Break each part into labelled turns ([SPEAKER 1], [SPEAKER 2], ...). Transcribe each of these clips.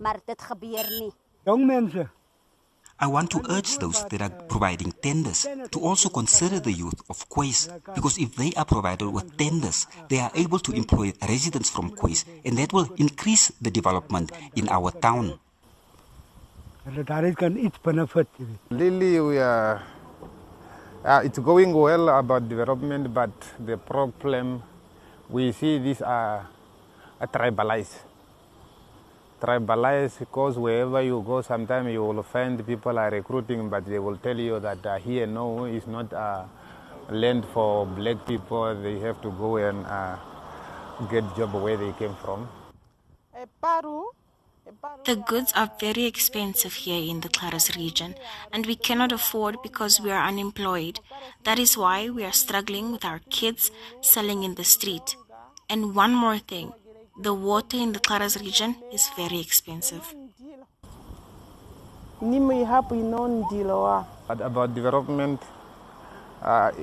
[SPEAKER 1] maar dit gebeur nie.
[SPEAKER 2] Jong mense,
[SPEAKER 3] I want to urge those that are providing tenders to also consider the youth of Quays, because if they are provided with tenders, they are able to employ residents from Quays, and that will increase the development in our town.
[SPEAKER 2] daar kan iets benefit.
[SPEAKER 4] Really, we are. It's going well about development, but the problem we see these are tribalized. Tribalized because wherever you go, sometimes you will find people are recruiting, but they will tell you that here, no, it's not land for black people. They have to go and get job where they came from.
[SPEAKER 5] The goods are very expensive here in the Kharas region, and we cannot afford because we are unemployed. That is why we are struggling with our kids selling in the street. And one more thing, the water in the Kharas region is very expensive.
[SPEAKER 4] But about development,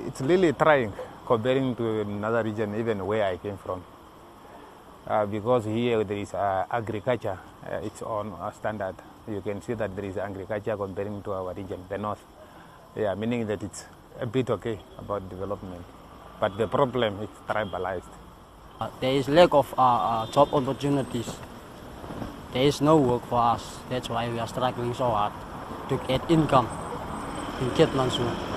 [SPEAKER 4] it's really trying comparing to another region, even where I came from. Because here there is agriculture, it's on a standard. You can see that there is agriculture comparing to our region, the north. Yeah, meaning that it's a bit okay about development. But the problem is tribalized.
[SPEAKER 6] There is lack of job opportunities. There is no work for us. That's why we are struggling so hard to get income in Kitmansu.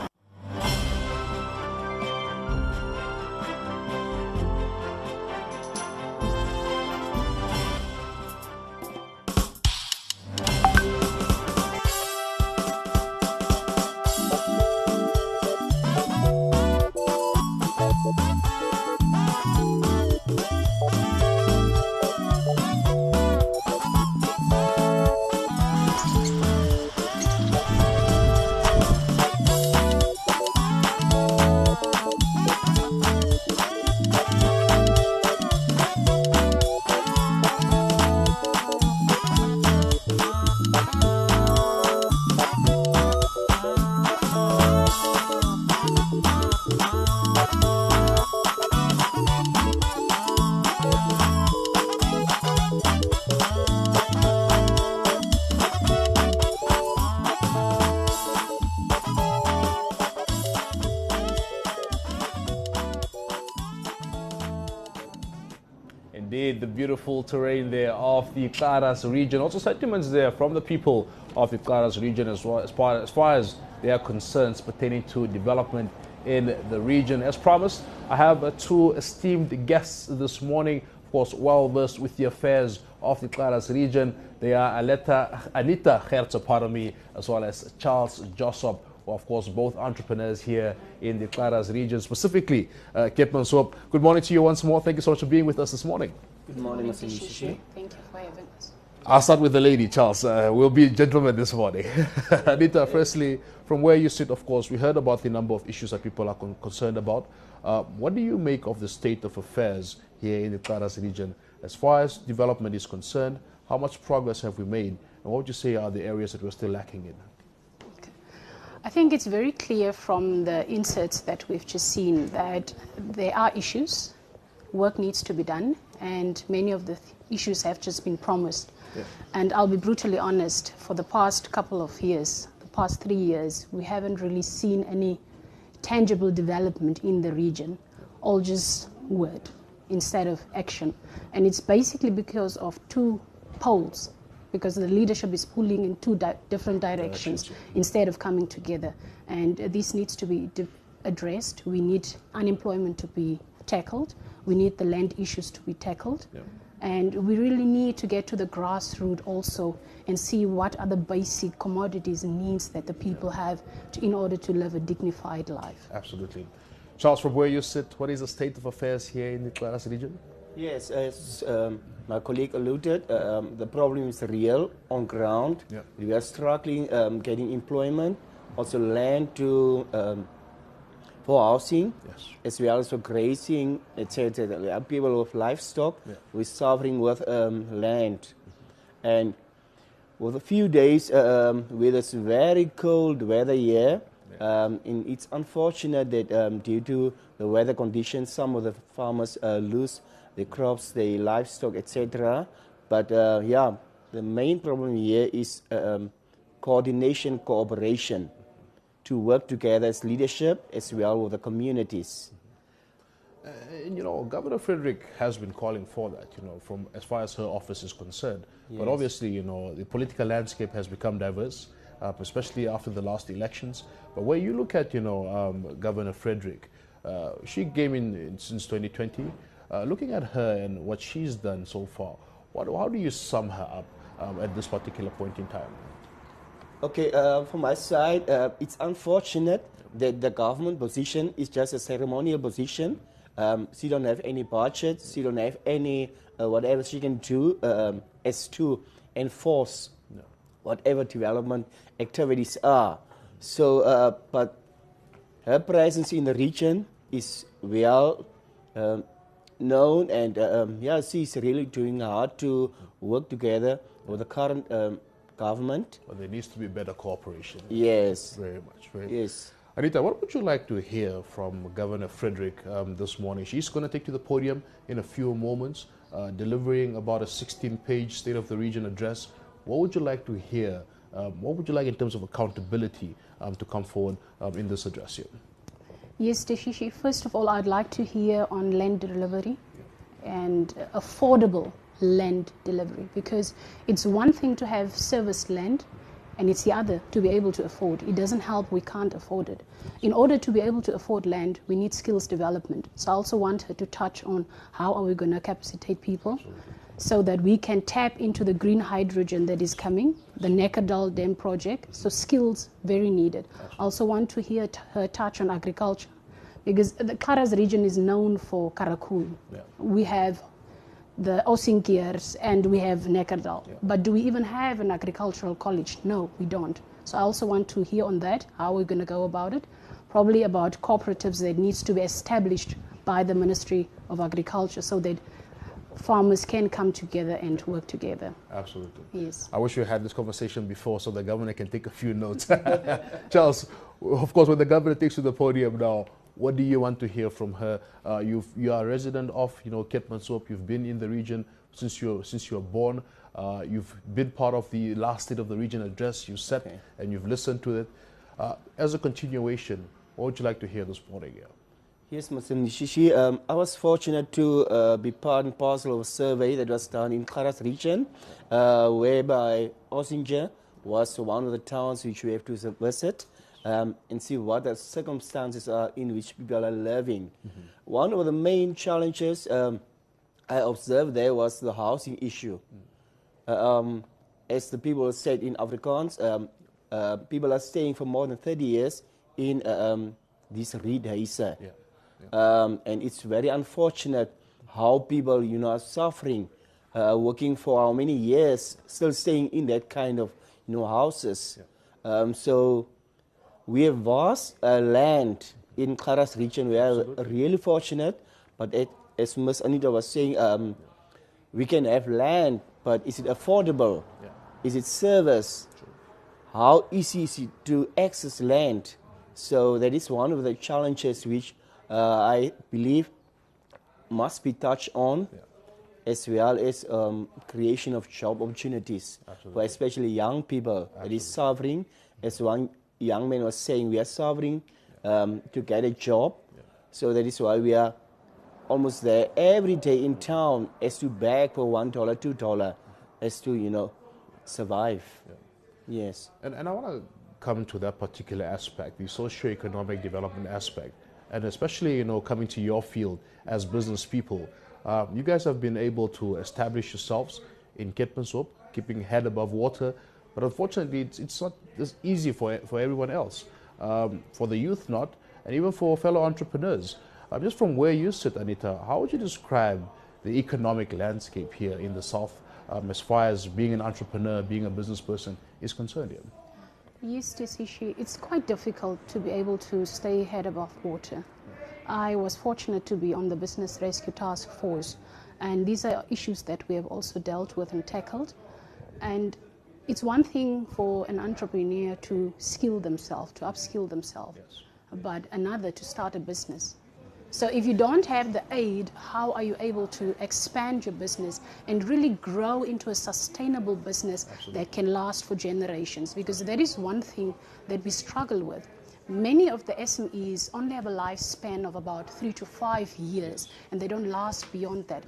[SPEAKER 7] Indeed, the beautiful terrain there of the Kharas region. Also sentiments there from the people of the Kharas region as far as they are concerns pertaining to development in the region. As promised, I have two esteemed guests this morning, of course, well versed with the affairs of the Kharas region. They are Anita Kharas, as well as Charles Josop, of course, both entrepreneurs here in the Kharas region, specifically Kitmansu. Good morning to you once more. Thank you so much for being with us this morning.
[SPEAKER 8] Good morning, Mr. Nishishi.
[SPEAKER 5] Thank you for having us.
[SPEAKER 7] I'll start with the lady, Charles. We'll be gentlemen this morning. Anita, firstly, from where you sit, of course, we heard about the number of issues that people are concerned about. What do you make of the state of affairs here in the Kharas region? As far as development is concerned, how much progress have we made? And what would you say are the areas that we're still lacking in?
[SPEAKER 8] I think it's very clear from the inserts that we've just seen that there are issues, work needs to be done, and many of the issues have just been promised. Yeah. And I'll be brutally honest, for the past couple of years, the past 3 years, we haven't really seen any tangible development in the region, all just word instead of action. And it's basically because of two poles, because the leadership is pulling in two different directions instead of coming together. And this needs to be addressed. We need unemployment to be tackled. We need the land issues to be tackled. Yeah. And we really need to get to the grassroots also and see what are the basic commodities and needs that the people have in order to live a dignified life.
[SPEAKER 7] Absolutely. Charles, from where you sit, what is the state of affairs here in the Kharas region?
[SPEAKER 9] Yes, as my colleague alluded, the problem is real on ground. Yeah. We are struggling getting employment, also land to for housing, yes, as well as for grazing, etc. We are people with livestock. Yeah. We're suffering with land, and with a few days with this very cold weather here. It's unfortunate that due to the weather conditions, some of the farmers lose their crops, their livestock, etc. But yeah, the main problem here is coordination, cooperation, to work together as leadership as well with the communities.
[SPEAKER 7] And, Governor Frederick has been calling for that, from as far as her office is concerned.
[SPEAKER 9] Yes.
[SPEAKER 7] But obviously, the political landscape has become diverse, especially after the last elections. But when you look at, Governor Frederick, she came in since 2020. Looking at her and what she's done so far, how do you sum her up at this particular point in time?
[SPEAKER 9] Okay, from my side, it's unfortunate that the government position is just a ceremonial position. She don't have any budget. She don't have any whatever she can do as to enforce whatever development activities are. So, but her presence in the region is well known, and she's really doing hard to work together with the current government.
[SPEAKER 7] But there needs to be better cooperation.
[SPEAKER 9] Yes.
[SPEAKER 7] Very much.
[SPEAKER 9] Yes.
[SPEAKER 7] Anita, what would you like to hear from Governor Frederick this morning? She's going to take to the podium in a few moments, delivering about a 16-page State of the Region address. What would you like to hear? What would you like in terms of accountability to come forward in this address here?
[SPEAKER 8] Yes, Deshishi, first of all, I'd like to hear on land delivery and affordable land delivery, because it's one thing to have serviced land and it's the other to be able to afford. It doesn't help, we can't afford it. In order to be able to afford land, we need skills development. So I also want her to touch on how are we going to capacitate people so that we can tap into the green hydrogen that is coming, the Nekadal Dam project. So skills very needed. I also want to hear her touch on agriculture, because the Kharas region is known for karakul.
[SPEAKER 7] Yeah.
[SPEAKER 8] We have the Osinkiers and we have Nekadal.
[SPEAKER 7] Yeah.
[SPEAKER 8] But do we even have an agricultural college? No, we don't. So I also want to hear on that, how we're going to go about it. Probably about cooperatives that needs to be established by the Ministry of Agriculture so that farmers can come together and work together.
[SPEAKER 7] Absolutely.
[SPEAKER 8] Yes.
[SPEAKER 7] I wish we had this conversation before so the governor can take a few notes. Charles, of course, when the governor takes to the podium now, what do you want to hear from her? You are a resident of, Keetmanshoop. You've been in the region since you're born. You've been part of the last State of the Region address. You sat and you've listened to it. As a continuation, what would you like to hear this morning? Yeah?
[SPEAKER 9] Yes, Mr. Nishishi. I was fortunate to be part and parcel of a survey that was done in Kharas region, whereby Osinja was one of the towns which we have to visit. And see what the circumstances are in which people are living. Mm-hmm. One of the main challenges I observed there was the housing issue. As the people said in Afrikaans, people are staying for more than 30 years in these reedhuise.
[SPEAKER 7] Yeah. Yeah.
[SPEAKER 9] And it's very unfortunate how people, are suffering, working for how many years, still staying in that kind of, houses. Yeah. So we have vast land in Kharas region. We are really fortunate, but as Ms. Anita was saying, we can have land, but is it affordable? Yeah. Is it service? True. How easy is it to access land? So that is one of the challenges which I believe must be touched on, as well as creation of job opportunities for especially young people that is suffering. As one young man was saying, we are suffering to get a job. Yeah. So that is why we are almost there every day in town as to beg for $1, $2, as to, survive. Yeah. Yes.
[SPEAKER 7] And I want to come to that particular aspect, the socio-economic development aspect, and especially, coming to your field as business people. You guys have been able to establish yourselves in Keetmanshoop, keeping head above water. But unfortunately, it's not as easy for everyone else. For the youth not, and even for fellow entrepreneurs. Just from where you sit, Anita, how would you describe the economic landscape here in the South as far as being an entrepreneur, being a business person is concerned here?
[SPEAKER 8] Yes, Tesishi, it's quite difficult to be able to stay head above water. I was fortunate to be on the Business Rescue Task Force, and these are issues that we have also dealt with and tackled. And it's one thing for an entrepreneur to skill themselves, to upskill themselves, but another to start a business. So if you don't have the aid, how are you able to expand your business and really grow into a sustainable business that can last for generations? Because that is one thing that we struggle with. Many of the SMEs only have a lifespan of about 3 to 5 years, and they don't last beyond that,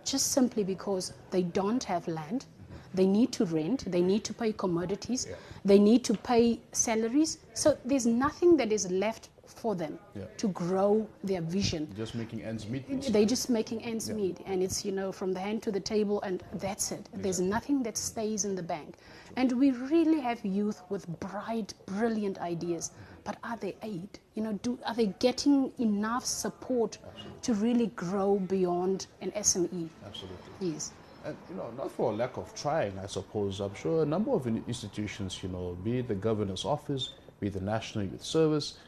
[SPEAKER 8] just simply because they don't have land. They need to rent, they need to pay commodities, they need to pay salaries. So there's nothing that is left for them to grow their vision.
[SPEAKER 7] Just making ends meet.
[SPEAKER 8] They're just making ends meet, and it's, you know, from the hand to the table, and that's it. There's nothing that stays in the bank. And we really have youth with bright, brilliant ideas, but are they aid? You know, are they getting enough support to really grow beyond an SME?
[SPEAKER 7] Absolutely.
[SPEAKER 8] Yes.
[SPEAKER 7] And, you know, not for lack of trying, I suppose. I'm sure a number of institutions, you know, be it the Governor's Office, be it the National Youth Service,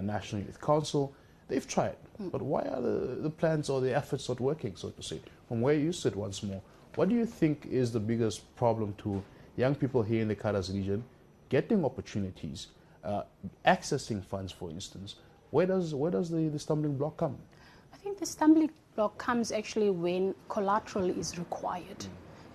[SPEAKER 7] National Youth Council, they've tried. But why are the plans or the efforts not working, so to say? From where you sit once more, what do you think is the biggest problem to young people here in the Kharas region getting opportunities, accessing funds, for instance? Where does the stumbling block come?
[SPEAKER 8] I think the stumbling block comes actually when collateral is required,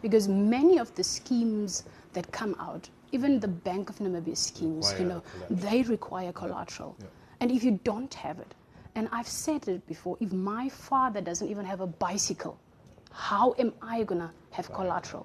[SPEAKER 8] because many of the schemes that come out, even the Bank of Namibia schemes, you know, they require collateral. And if you don't have it, and I've said it before, if my father doesn't even have a bicycle, how am I going to have collateral?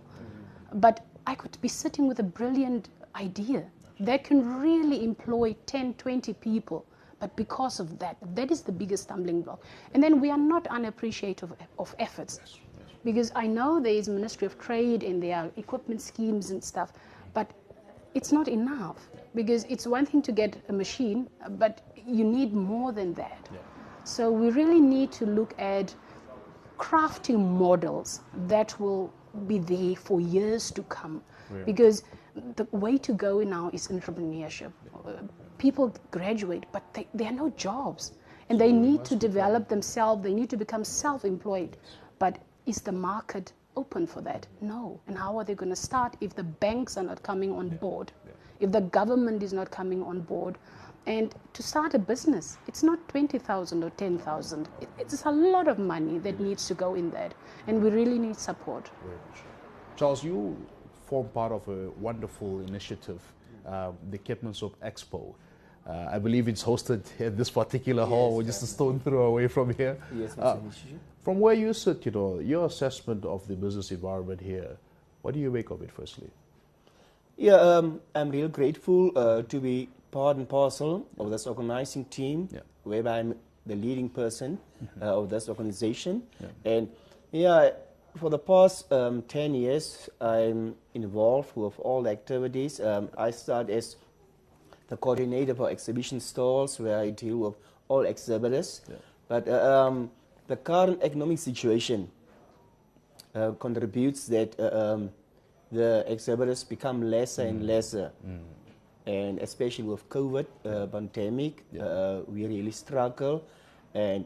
[SPEAKER 8] But I could be sitting with a brilliant idea that can really employ 10, 20 people. But because of that, that is the biggest stumbling block. And then we are not unappreciative of efforts. Because I know there is Ministry of Trade and there are equipment schemes and stuff, but it's not enough. Because it's one thing to get a machine, but you need more than that. So we really need to look at crafting models that will be there for years to come. Because the way to go now is entrepreneurship. People graduate, but there are no jobs. And they need to develop themselves, they need to become self-employed. But is the market open for that? No. And how are they going to start if the banks are not coming on board? If the government is not coming on board? And to start a business, it's not 20,000 or 10,000. It's a lot of money that needs to go in that. And we really need support.
[SPEAKER 7] Charles, you form part of a wonderful initiative, the Ketmansop Expo. I believe it's hosted at this particular hall, just a stone throw away from here.
[SPEAKER 9] Yes,
[SPEAKER 7] from where you sit, you know, your assessment of the business environment here, what do you make of it, firstly?
[SPEAKER 9] Yeah, I'm real grateful to be part and parcel of this organizing team, whereby I'm the leading person of this organization. And yeah, for the past 10 years, I'm involved with all the activities. I started as the coordinator for exhibition stalls, where I deal with all exhibitors. But the current economic situation contributes that the exhibitors become lesser and lesser. And especially with COVID pandemic, we really struggle. And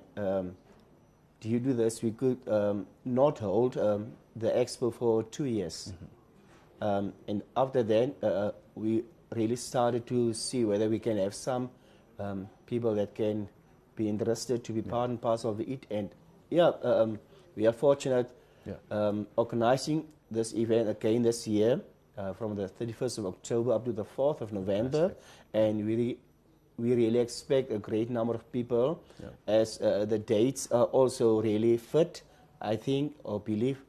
[SPEAKER 9] due to this, we could not hold the expo for 2 years. And after that, we really started to see whether we can have some people that can be interested to be part and parcel of it. And we are fortunate organizing this event again this year from the 31st of October up to the 4th of November. And we really expect a great number of people as the dates are also really fit, I think, or believe,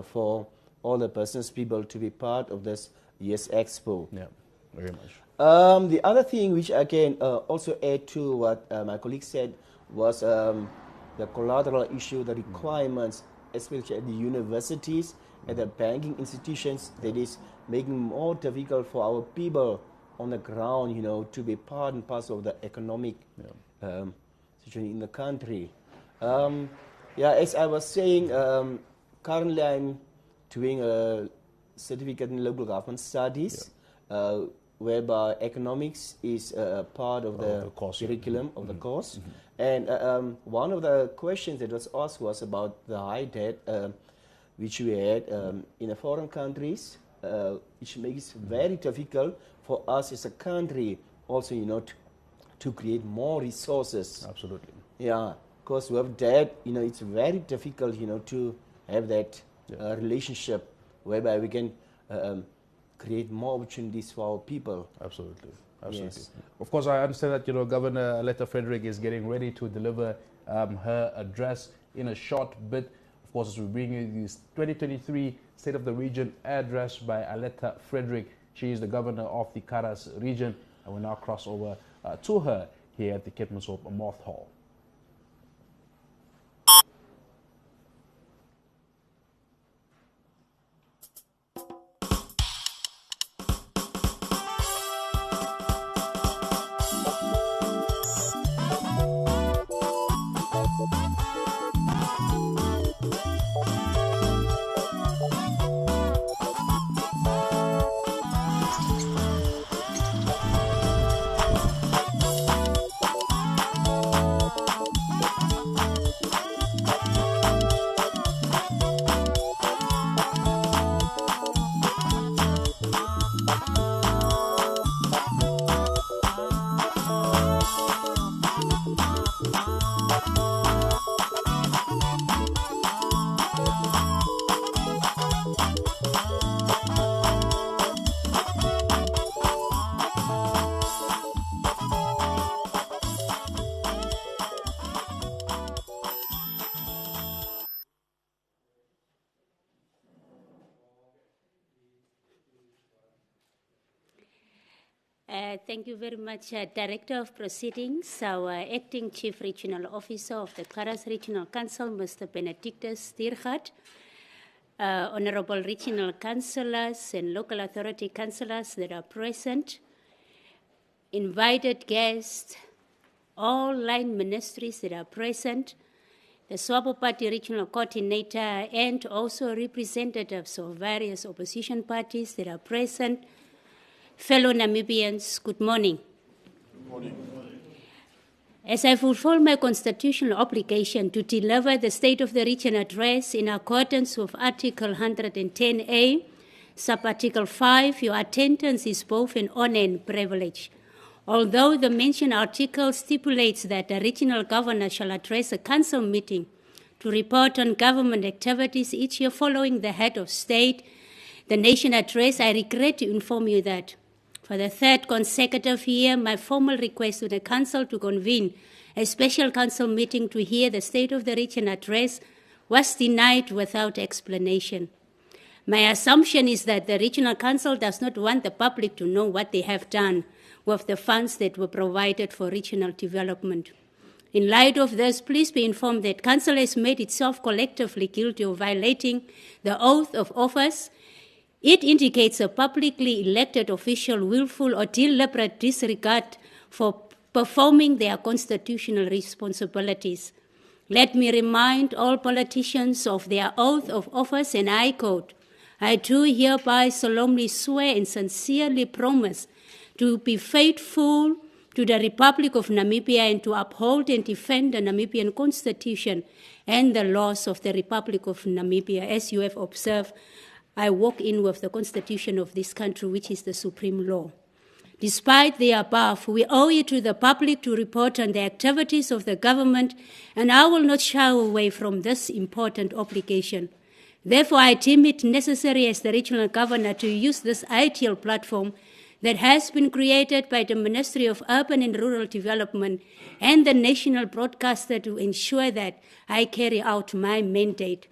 [SPEAKER 9] for all the business people to be part of this year's expo.
[SPEAKER 7] Yeah, very much.
[SPEAKER 9] The other thing which I can also add to what my colleague said was the collateral issue, the requirements, especially at the universities, at the banking institutions, that is making more difficult for our people on the ground, you know, to be part and parcel of the economic situation in the country. As I was saying, currently I'm doing a certificate in local government studies, whereby economics is part of the curriculum of the course. And one of the questions that was asked was about the high debt which we had in the foreign countries, which makes it very difficult for us as a country also, you know, to create more resources.
[SPEAKER 7] Absolutely.
[SPEAKER 9] Yeah. Because with that, it's very difficult, to have that relationship whereby we can create more opportunities for our people.
[SPEAKER 7] Absolutely. Absolutely.
[SPEAKER 9] Yes.
[SPEAKER 7] Of course, I understand that, Governor Aletta Frederick is getting ready to deliver her address in a short bit. Of course, as we bring you this 2023 State of the Region address by Aletta Frederick. She is the governor of the Kharas region, and we now cross over to her here at the Keetmanshoop Moth Hall.
[SPEAKER 1] Thank you very much, Director of Proceedings, our Acting Chief Regional Officer of the Kharas Regional Council, Mr. Benedictus Diergaard, Honorable Regional Councillors and Local Authority Councillors that are present, invited guests, all line ministries that are present, the Swabo Party Regional Coordinator, and also representatives of various opposition parties that are present. Fellow Namibians, good morning.
[SPEAKER 7] Good morning.
[SPEAKER 1] As I fulfill my constitutional obligation to deliver the State of the Region address in accordance with Article 110A, Sub-Article 5, your attendance is both an honor and privilege. Although the mentioned article stipulates that the regional governor shall address a council meeting to report on government activities each year following the head of state, the nation address, I regret to inform you that for the third consecutive year, my formal request to the council to convene a special council meeting to hear the State of the Region address was denied without explanation. My assumption is that the Regional Council does not want the public to know what they have done with the funds that were provided for regional development. In light of this, please be informed that Council has made itself collectively guilty of violating the oath of office. It indicates a publicly elected official willful or deliberate disregard for performing their constitutional responsibilities. Let me remind all politicians of their oath of office, and I quote, I do hereby solemnly swear and sincerely promise to be faithful to the Republic of Namibia and to uphold and defend the Namibian Constitution and the laws of the Republic of Namibia. As you have observed, I walk in with the Constitution of this country, which is the supreme law. Despite the above, we owe it to the public to report on the activities of the government, and I will not shy away from this important obligation. Therefore, I deem it necessary as the regional governor to use this ideal platform that has been created by the Ministry of Urban and Rural Development and the national broadcaster to ensure that I carry out my mandate.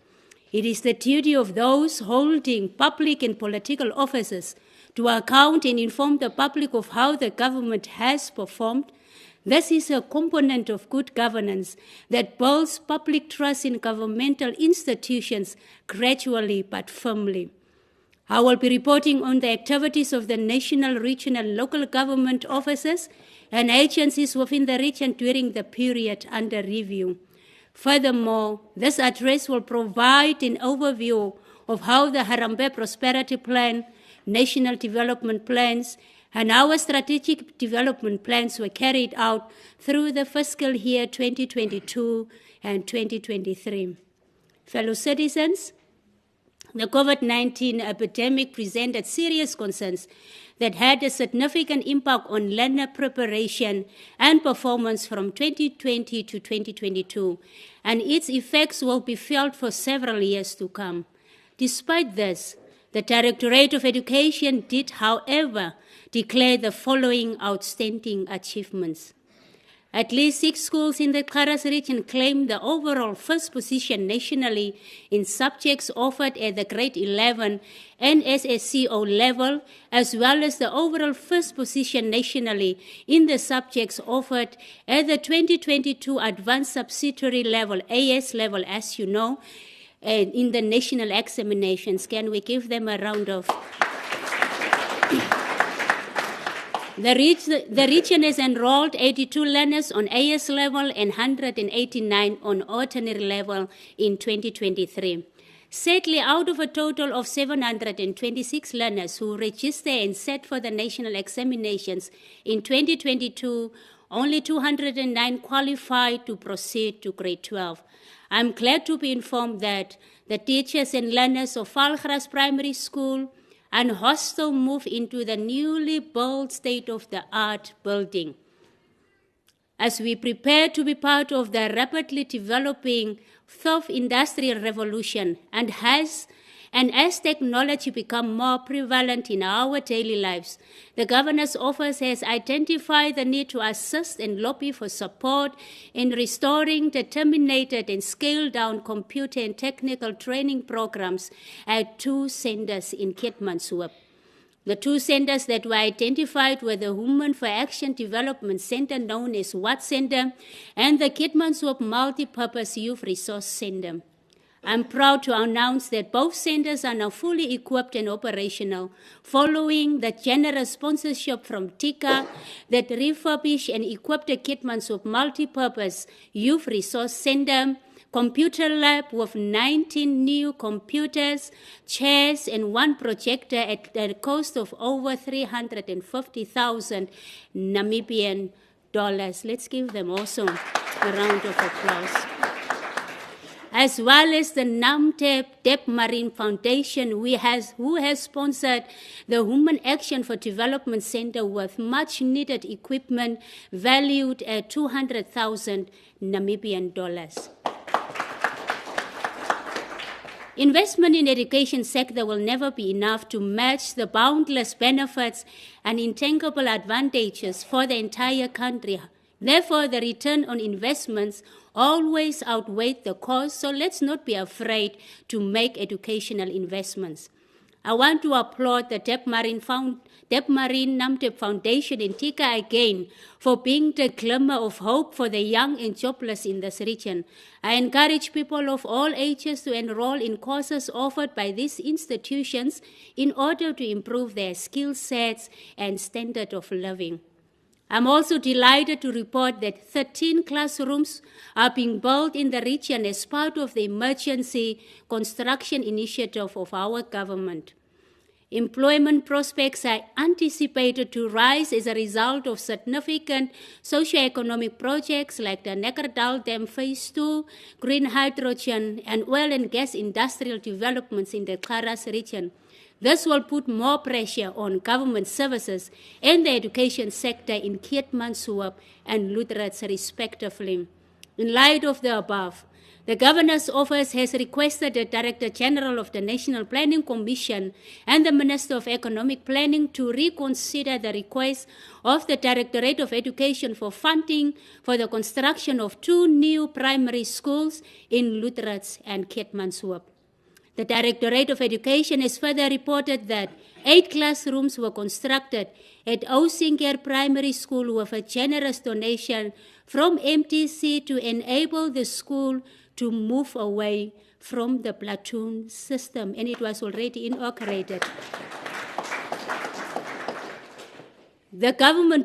[SPEAKER 1] It is the duty of those holding public and political offices to account and inform the public of how the government has performed. This is a component of good governance that builds public trust in governmental institutions gradually but firmly. I will be reporting on the activities of the national, regional, and local government offices and agencies within the region during the period under review. Furthermore, this address will provide an overview of how the Harambee Prosperity Plan, National Development Plans, and our strategic development plans were carried out through the fiscal year 2022 and 2023. Fellow citizens, The COVID-19 epidemic presented serious concerns that had a significant impact on learner preparation and performance from 2020 to 2022, and its effects will be felt for several years to come. Despite this, the Directorate of Education did, however, declare the following outstanding achievements. At least 6 schools in the Kharas region claimed the overall first position nationally in subjects offered at the grade 11 and SSCO level, as well as the overall first position nationally in the subjects offered at the 2022 advanced subsidiary level, AS level, as you know, and in the national examinations. Can we give them a round of... The region has enrolled 82 learners on AS level and 189 on ordinary level in 2023. Sadly, out of a total of 726 learners who registered and sat for the national examinations in 2022, only 209 qualified to proceed to grade 12. I'm glad to be informed that the teachers and learners of Kharas Primary School and hostel move into the newly built state-of-the-art building. As we prepare to be part of the rapidly developing fourth industrial revolution, and as technology becomes more prevalent in our daily lives, the Governor's Office has identified the need to assist and lobby for support in restoring the terminated and scaled-down computer and technical training programs at 2 centers in Keetmanshoop. The 2 centers that were identified were the Women for Action Development Center, known as WAT Center, and the Keetmanshoop Multipurpose Youth Resource Center. I'm proud to announce that both centers are now fully equipped and operational, following the generous sponsorship from TICA that refurbished and equipped the Keetmanshoop Multipurpose Youth Resource Center computer lab with 19 new computers, chairs, and 1 projector at the cost of over 350,000 Namibian dollars. Let's give them also a round of applause. As well as the NAMTEP Dep Marine Foundation, who has sponsored the Women Action for Development Center with much needed equipment valued at 200,000 Namibian dollars. Investment in the education sector will never be enough to match the boundless benefits and intangible advantages for the entire country. Therefore, the return on investments always outweighs the cost, so let's not be afraid to make educational investments. I want to applaud the Dep Marine NAMTEP Foundation in TICA again for being the glimmer of hope for the young and jobless in this region. I encourage people of all ages to enroll in courses offered by these institutions in order to improve their skill sets and standard of living. I'm also delighted to report that 13 classrooms are being built in the region as part of the emergency construction initiative of our government. Employment prospects are anticipated to rise as a result of significant socio-economic projects like the Nekerdal Dam Phase 2, green hydrogen, and oil and gas industrial developments in the Kharas region. This will put more pressure on government services and the education sector in Keetmanshoop and Lüderitz respectively. In light of the above, the Governor's Office has requested the Director General of the National Planning Commission and the Minister of Economic Planning to reconsider the request of the Directorate of Education for funding for the construction of 2 new primary schools in Lüderitz and Keetmanshoop. The Directorate of Education has further reported that 8 classrooms were constructed at Osinger Primary School with a generous donation from MTC to enable the school to move away from the platoon system, and it was already inaugurated. The government